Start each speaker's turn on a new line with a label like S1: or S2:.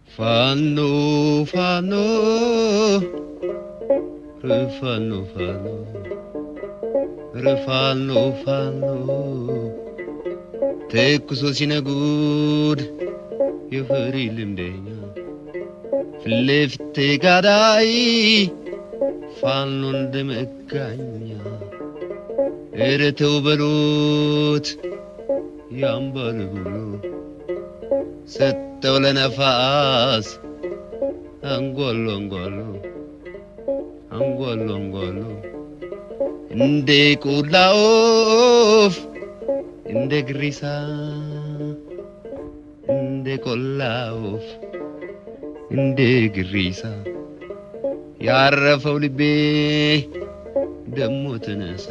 S1: Fanno, fanno, rifanno, fanno, rifanno, fanno. ተኩሶ ሲነጉድ የፍሪ ልምደኛ ፍልፍቴ ጋዳይ ፋኖ እንደመጋኛ እረተው በሉት ያምባል ብሎ ሰጠው ለነፋስ አንጎሎ አንጎሎ አንጎሎ አንጎሎ እንደ ቁላውፍ እንደ ግሪሳ እንደ ቆላውፍ እንደ ግሪሳ ያረፈው ልቤ ደሞ ተነሳ